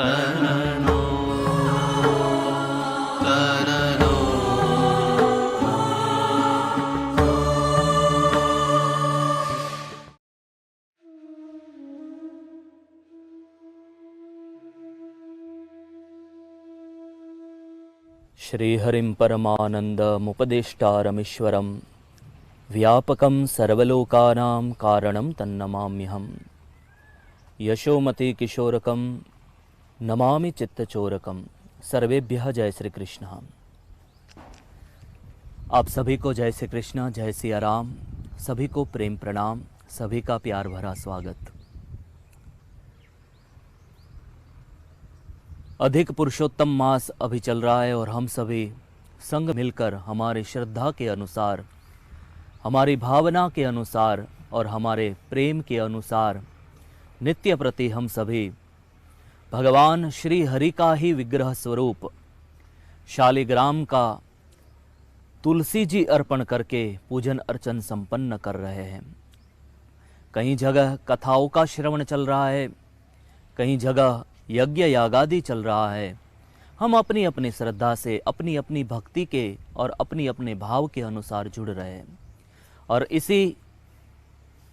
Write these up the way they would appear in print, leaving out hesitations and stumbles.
तरनो तरनो। श्रीहरिं परमानन्दमुपदेष्टारमीश्वरं व्यापकं सर्वलोकानां कारणं तन्नमाम्यहम्। यशोमति किशोरकं नमामि चित्तचोरकं। सर्वेभ्यः जय श्री कृष्ण। आप सभी को जय श्री कृष्ण, जय सिया राम। सभी को प्रेम प्रणाम, सभी का प्यार भरा स्वागत। अधिक पुरुषोत्तम मास अभी चल रहा है और हम सभी संग मिलकर हमारी श्रद्धा के अनुसार, हमारी भावना के अनुसार और हमारे प्रेम के अनुसार नित्य प्रति हम सभी भगवान श्री हरि का ही विग्रह स्वरूप शालिग्राम का तुलसी जी अर्पण करके पूजन अर्चन संपन्न कर रहे हैं। कहीं जगह कथाओं का श्रवण चल रहा है, कहीं जगह यज्ञ यागादि चल रहा है। हम अपनी अपनी श्रद्धा से, अपनी अपनी भक्ति के और अपनी अपने भाव के अनुसार जुड़ रहे हैं। और इसी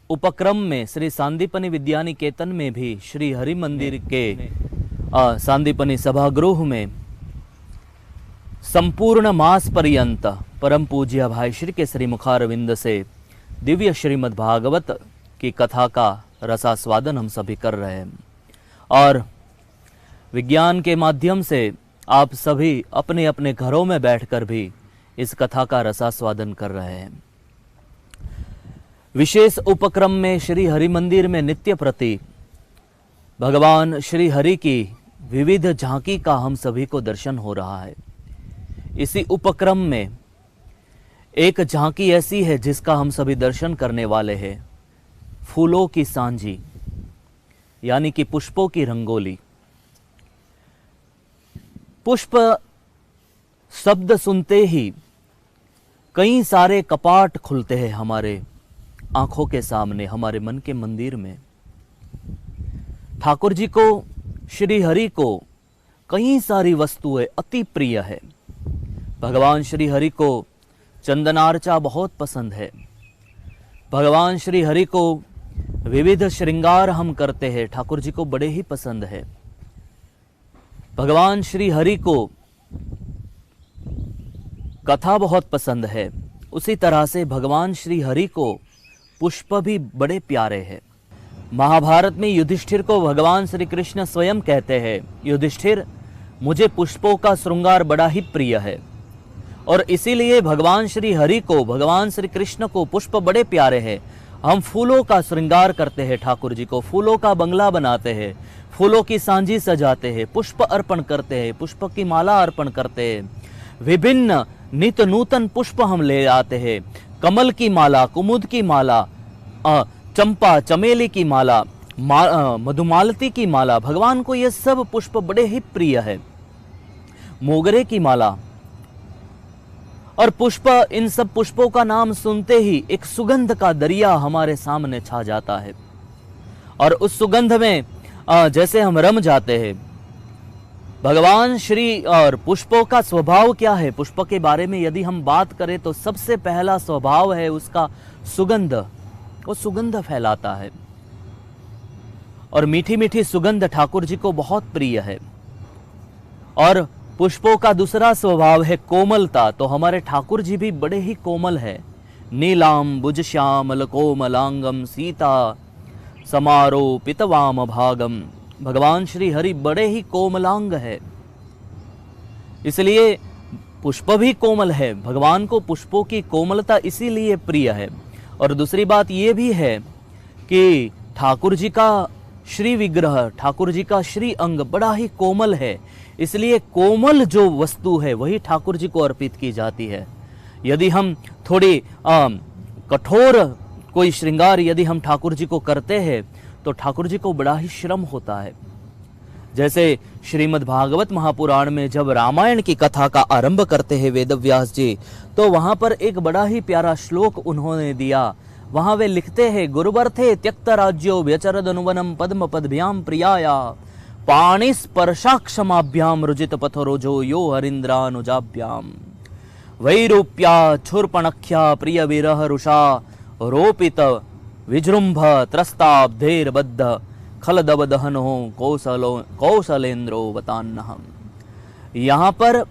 उपक्रम में श्री सांदीपनि विद्यानिकेतन में भी श्री हरि मंदिर के सांदीपनि सभागृह में संपूर्ण मास पर्यंत परम पूज्य भाई श्री के श्री मुखारविंद से दिव्य श्रीमद् भागवत की कथा का रसास्वादन हम सभी कर रहे हैं। और विज्ञान के माध्यम से आप सभी अपने अपने घरों में बैठकर भी इस कथा का रसास्वादन कर रहे हैं। विशेष उपक्रम में श्री हरि मंदिर में नित्य प्रति भगवान श्री हरि की विविध झांकी का हम सभी को दर्शन हो रहा है। इसी उपक्रम में एक झांकी ऐसी है जिसका हम सभी दर्शन करने वाले हैं, फूलों की सांझी यानी कि पुष्पों की रंगोली। पुष्प शब्द सुनते ही कई सारे कपाट खुलते हैं हमारे आंखों के सामने, हमारे मन के मंदिर में। ठाकुर जी को, श्री हरि को कई सारी वस्तुएं अति प्रिय है। भगवान श्री हरि को चंदनार्चा बहुत पसंद है। भगवान श्री हरि को विविध श्रृंगार हम करते हैं, ठाकुर जी को बड़े ही पसंद है। भगवान श्री हरि को कथा बहुत पसंद है। उसी तरह से भगवान श्री हरि को पुष्प भी बड़े प्यारे हैं। महाभारत में युधिष्ठिर को भगवान श्री कृष्ण स्वयं कहते हैं, युधिष्ठिर मुझे पुष्पों का श्रृंगार बड़ा ही प्रिय है। और इसीलिए भगवान श्री हरि को, भगवान श्री कृष्ण को पुष्प बड़े प्यारे हैं। हम फूलों का श्रृंगार करते हैं, ठाकुर जी को फूलों का बंगला बनाते हैं, फूलों की सांझी सजाते हैं, पुष्प अर्पण करते हैं, पुष्प की माला अर्पण करते हैं। विभिन्न नित नूतन पुष्प हम ले आते हैं, कमल की माला, कुमुद की माला, चंपा चमेली की माला, मधुमालती की माला। भगवान को ये सब पुष्प बड़े ही प्रिय है। मोगरे की माला और पुष्प, इन सब पुष्पों का नाम सुनते ही एक सुगंध का दरिया हमारे सामने छा जाता है और उस सुगंध में जैसे हम रम जाते हैं। भगवान श्री और पुष्पों का स्वभाव क्या है, पुष्प के बारे में यदि हम बात करें तो सबसे पहला स्वभाव है उसका सुगंध। वो सुगंध फैलाता है और मीठी मीठी सुगंध ठाकुर जी को बहुत प्रिय है। और पुष्पों का दूसरा स्वभाव है कोमलता। तो हमारे ठाकुर जी भी बड़े ही कोमल है। नीलाम बुज श्यामल कोमलांगम सीता समारोपित वाम भागम। भगवान श्री हरि बड़े ही कोमलांग है, इसलिए पुष्प भी कोमल है। भगवान को पुष्पों की कोमलता इसीलिए प्रिय है। और दूसरी बात ये भी है कि ठाकुर जी का श्री विग्रह, ठाकुर जी का श्री अंग बड़ा ही कोमल है, इसलिए कोमल जो वस्तु है वही ठाकुर जी को अर्पित की जाती है। यदि हम थोड़ी कठोर कोई श्रृंगार यदि हम ठाकुर जी को करते हैं तो ठाकुर जी को बड़ा ही श्रम होता है। जैसे श्रीमद् भागवत महापुराण में जब रामायण की कथा का आरंभ करते हैं वेदव्यास जी, तो वहां पर एक बड़ा ही प्यारा श्लोक उन्होंने दिया। वहां वे लिखते हैं, गुरुवर्थे त्यक्त राज्यो व्यचरद अनुवनम पद्म पदभ्याम प्रियाया पाणि स्पर्शाक्षमाभ्याम रुजित पथरोजो यो हरिंद्रानुजाभ्याम वैरूप्या छुर्पणख्या प्रिय विरह रुषा रोपित विजृंभ त्रस्ताब्धेर्बद्ध खलदव दहनो कौशलेन्द्रो वतान्नहम्। यहाँ पर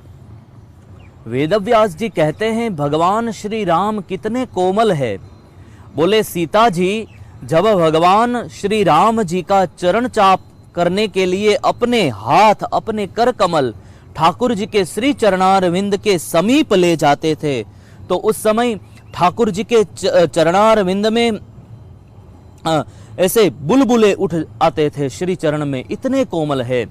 वेदव्यास जी कहते हैं भगवान श्री राम कितने कोमल है। बोले सीता जी जब भगवान श्री राम जी का चरण चाप करने के लिए अपने हाथ अपने कर कमल ठाकुर जी के श्री चरणारविंद के समीप ले जाते थे तो उस समय ठाकुर जी के चरणारविंद में ऐसे बुलबुले उठ आते थे श्री चरण में, इतने कोमल है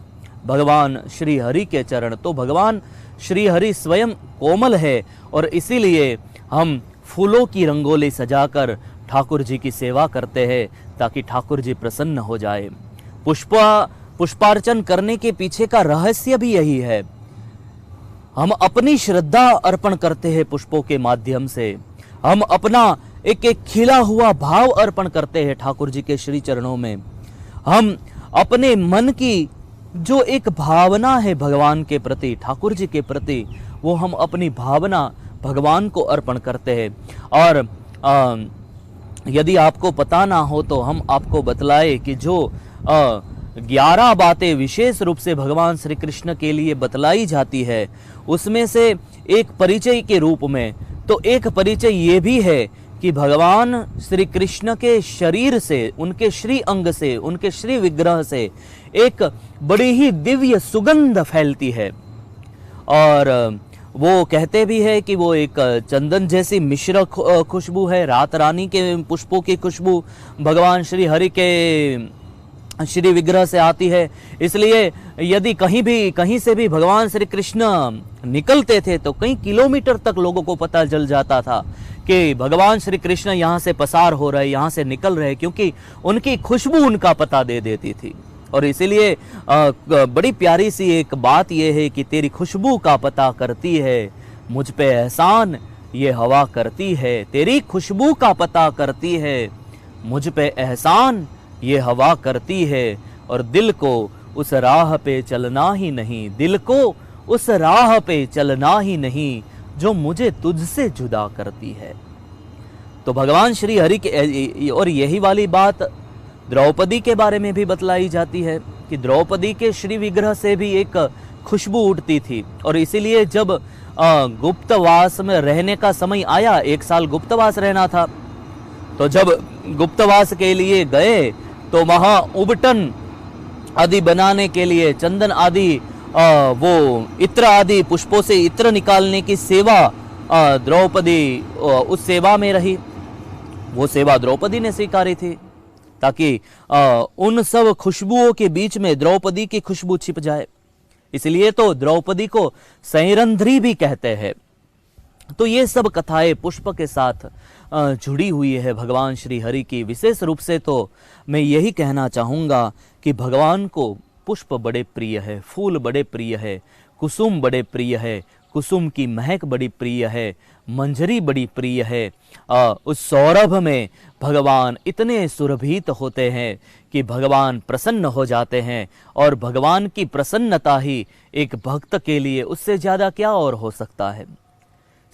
भगवान श्री हरि के चरण। तो भगवान श्री हरि स्वयं कोमल है और इसीलिए हम फूलों की रंगोली सजाकर ठाकुर जी की सेवा करते हैं ताकि ठाकुर जी प्रसन्न हो जाए। पुष्पार्चन करने के पीछे का रहस्य भी यही है। हम अपनी श्रद्धा अर्पण करते हैं पुष्पों के माध्यम से, हम अपना एक एक खिला हुआ भाव अर्पण करते हैं ठाकुर जी के श्री चरणों में। हम अपने मन की जो एक भावना है भगवान के प्रति ठाकुर जी के प्रति, वो हम अपनी भावना भगवान को अर्पण करते हैं। और यदि आपको पता ना हो तो हम आपको बतलाए कि जो 11 बातें विशेष रूप से भगवान श्री कृष्ण के लिए बतलाई जाती है उसमें से एक परिचय के रूप में तो एक परिचय ये भी है कि भगवान श्री कृष्ण के शरीर से, उनके श्री अंग से, उनके श्री विग्रह से एक बड़ी ही दिव्य सुगंध फैलती है। और वो कहते भी है कि वो एक चंदन जैसी मिश्र खुशबू है, रात रानी के पुष्पों की खुशबू भगवान श्री हरि के श्री विग्रह से आती है। इसलिए यदि कहीं से भी भगवान श्री कृष्ण निकलते थे तो कई किलोमीटर तक लोगों को पता चल जाता था कि भगवान श्री कृष्ण यहाँ से पसार हो रहे, यहाँ से निकल रहे, क्योंकि उनकी खुशबू उनका पता दे देती थी। और इसीलिए बड़ी प्यारी सी एक बात यह है कि तेरी खुशबू का पता करती है मुझ पे एहसान ये हवा करती है, तेरी खुशबू का पता करती है मुझ पे एहसान ये हवा करती है। और दिल को उस राह पे चलना ही नहीं, दिल को उस राह पे चलना ही नहीं जो मुझे तुझसे जुदा करती है। तो भगवान श्री हरि के, और यही वाली बात द्रौपदी के बारे में भी बतलाई जाती है कि द्रौपदी के श्री विग्रह से भी एक खुशबू उठती थी। और इसीलिए जब गुप्तवास में रहने का समय आया, 1 साल गुप्तवास रहना था, तो जब गुप्तवास के लिए गए तो वहां उबटन आदि बनाने के लिए चंदन आदि वो इत्र आदि पुष्पों से इत्र निकालने की सेवा द्रौपदी उस सेवा में रही। वो सेवा द्रौपदी ने स्वीकारी थी ताकि उन सब खुशबुओं के बीच में द्रौपदी की खुशबू छिप जाए। इसलिए तो द्रौपदी को सैरंध्री भी कहते हैं। तो ये सब कथाएं पुष्प के साथ जुड़ी हुई है भगवान श्री हरि की। विशेष रूप से तो मैं यही कहना चाहूँगा कि भगवान को पुष्प बड़े प्रिय है, फूल बड़े प्रिय है, कुसुम बड़े प्रिय है, कुसुम की महक बड़ी प्रिय है, मंजरी बड़ी प्रिय है। उस सौरभ में भगवान इतने सुरभित होते हैं कि भगवान प्रसन्न हो जाते हैं। और भगवान की प्रसन्नता ही एक भक्त के लिए उससे ज़्यादा क्या और हो सकता है।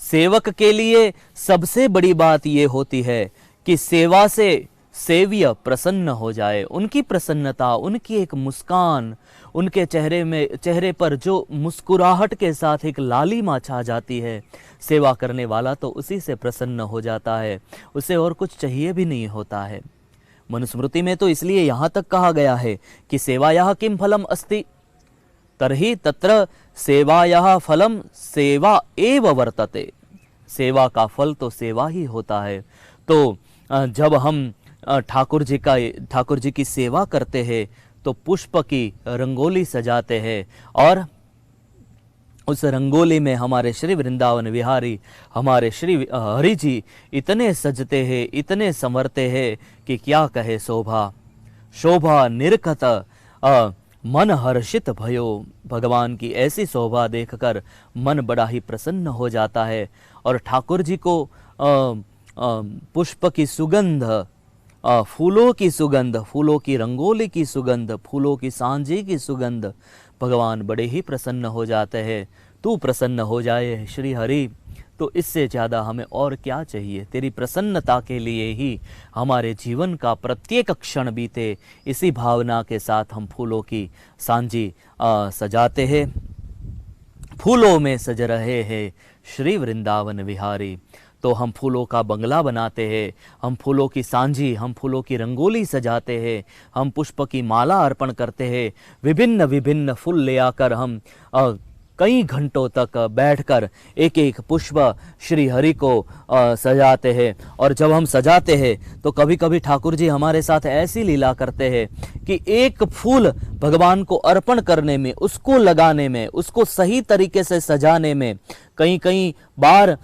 सेवक के लिए सबसे बड़ी बात ये होती है कि सेवा से सेव्य प्रसन्न हो जाए। उनकी प्रसन्नता, उनकी एक मुस्कान, उनके चेहरे पर जो मुस्कुराहट के साथ एक लालिमा छा जाती है, सेवा करने वाला तो उसी से प्रसन्न हो जाता है, उसे और कुछ चाहिए भी नहीं होता है। मनुस्मृति में तो इसलिए यहाँ तक कहा गया है कि सेवायाः किम फलम अस्ति तर्हि तत्र सेवायाः फलम सेवा एव वर्तते। सेवा का फल तो सेवा ही होता है। तो जब हम ठाकुर जी की सेवा करते हैं तो पुष्प की रंगोली सजाते हैं और उस रंगोली में हमारे श्री वृंदावन विहारी, हमारे श्री हरि जी इतने सजते हैं, इतने संवरते हैं कि क्या कहे शोभा। शोभा निरखत मन हर्षित भयो। भगवान की ऐसी शोभा देखकर मन बड़ा ही प्रसन्न हो जाता है। और ठाकुर जी को पुष्प की सुगंध फूलों की सुगंध, फूलों की रंगोली की सुगंध, फूलों की सांझी की सुगंध, भगवान बड़े ही प्रसन्न हो जाते हैं। तू प्रसन्न हो जाए श्री हरि, तो इससे ज़्यादा हमें और क्या चाहिए। तेरी प्रसन्नता के लिए ही हमारे जीवन का प्रत्येक क्षण बीते। इसी भावना के साथ हम फूलों की सांझी सजाते हैं। फूलों में सज रहे हैं श्री वृंदावन विहारी। तो हम फूलों का बंगला बनाते हैं, हम फूलों की सांझी, हम फूलों की रंगोली सजाते हैं, हम पुष्प की माला अर्पण करते हैं। विभिन्न विभिन्न फूल ले आकर हम कई घंटों तक बैठकर एक एक पुष्प श्री हरि को सजाते हैं। और जब हम सजाते हैं तो कभी कभी ठाकुर जी हमारे साथ ऐसी लीला करते हैं कि एक फूल भगवान को अर्पण करने में, उसको लगाने में, उसको सही तरीके से सजाने में कई कई बार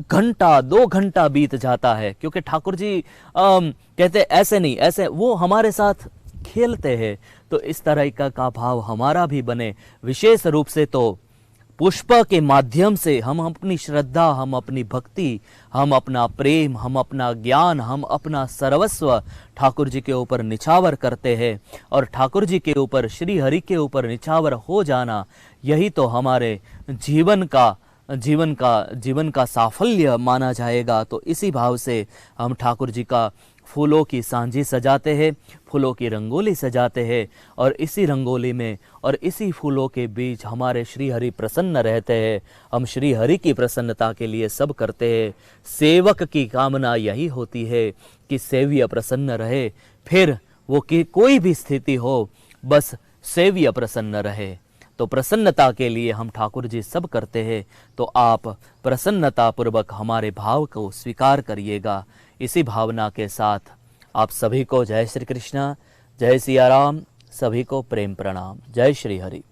घंटा 2 घंटा बीत जाता है। क्योंकि ठाकुर जी कहते ऐसे नहीं, ऐसे वो हमारे साथ खेलते हैं। तो इस तरह का भाव हमारा भी बने। विशेष रूप से तो पुष्प के माध्यम से हम अपनी श्रद्धा, हम अपनी भक्ति, हम अपना प्रेम, हम अपना ज्ञान, हम अपना सर्वस्व ठाकुर जी के ऊपर निछावर करते हैं। और ठाकुर जी के ऊपर, श्री हरि के ऊपर निछावर हो जाना, यही तो हमारे जीवन का साफल्य माना जाएगा। तो इसी भाव से हम ठाकुर जी का फूलों की सांझी सजाते हैं, फूलों की रंगोली सजाते हैं। और इसी रंगोली में और इसी फूलों के बीच हमारे श्री हरि प्रसन्न रहते हैं। हम श्री हरि की प्रसन्नता के लिए सब करते हैं। सेवक की कामना यही होती है कि सेव्य प्रसन्न रहे। फिर वो कि कोई भी स्थिति हो, बस सेव्य प्रसन्न रहे। तो प्रसन्नता के लिए हम ठाकुर जी सब करते हैं। तो आप प्रसन्नता पूर्वक हमारे भाव को स्वीकार करिएगा। इसी भावना के साथ आप सभी को जय श्री कृष्णा, जय सिया राम, सभी को प्रेम प्रणाम। जय श्री हरि।